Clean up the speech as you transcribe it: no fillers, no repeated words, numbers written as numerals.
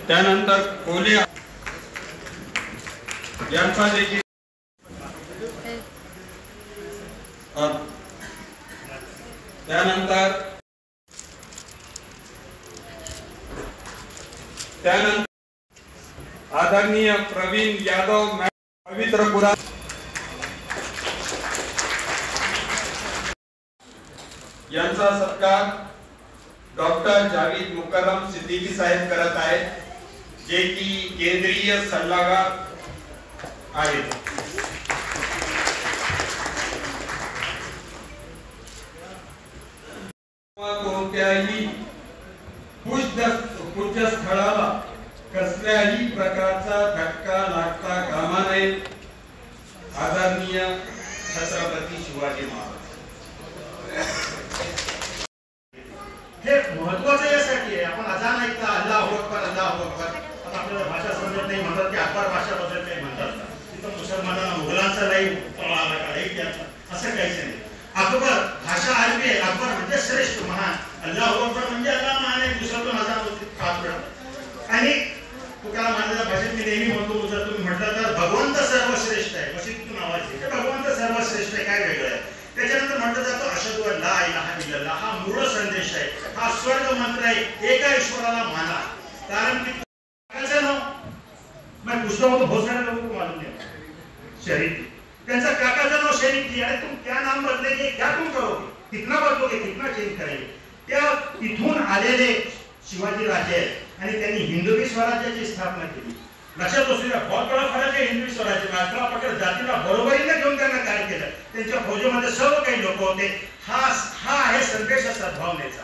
त्यानंतर कोले यांचा देखील त्यानंतर आदरणीय प्रवीण यादव पवित्र कुराण यांचा सत्कार डॉक्टर जावेद मुकर्रम सिद्दीकी साहेब करत आहेत, जे की केंद्रीय सल्लागार आहेत। कोणत्याही पूज्य स्थळाला कसल्याही प्रकारचा धक्का लागता कामा नये। आदरणीय छत्रपती शिवाजी महाराज हे महत्वाचं यासाठी आहे। आपण अजान ऐकता अल्लाहू अकबर अल्लाहू अकबर, आता आपल्याला भाषा समजत नाही म्हणतात की अकबर भाषा बदलत नाही म्हणतात, तिथं मुसलमानांना मुघलांचा नाही असं काहीच नाही। अकबर भाषा अरबी आहे, अकबर म्हणजे श्रेष्ठ महान, अल्लाहू अकबर म्हणजे अल्लाह महान आहे, दुसरं पण अजान होते। आणि तुकाराम महाराजांच्या भाषेत मी नेहमी म्हणतो, जर तुम्ही म्हटलं तर भगवंत सर्वश्रेष्ठ आहे, मशीद नावाची ते भगवंत सर्वश्रेष्ठ आहे, काय वेगळं आहे। त्याच्यानंतर म्हटलं जातं अशहदु अल्ला इलाहा इल्लल्लाह, हा मूळ संदेश आहे, हा स्वर्ग मंत्र आहे, एका ईश्वराला माना। कारण की मैं पूछता हूं तो बहुत सारे लोगों को मालूम नहीं शरीफ, त्यांचा काकाचं नाव शरीफ जी आहे, तुम क्या नाम बदलेंगे, क्या तुम करोगे, कितना बदलोगे, कितना चेंज करेंगे। त्या तिथून आलेले शिवाजी राजे आणि त्यांनी हिंदवी स्वराज्याची स्थापना केली। लक्षात असू द्या, बहुत बड़ा फरक आहे हिंदवी स्वराज्य में। 11 पकड जातीला बरोबरीने घेऊन त्यांना काय केलं, त्यांच्या फौजेमध्ये सर्व काही लोक होते। हा आहे संदेश सद्भावनेचा।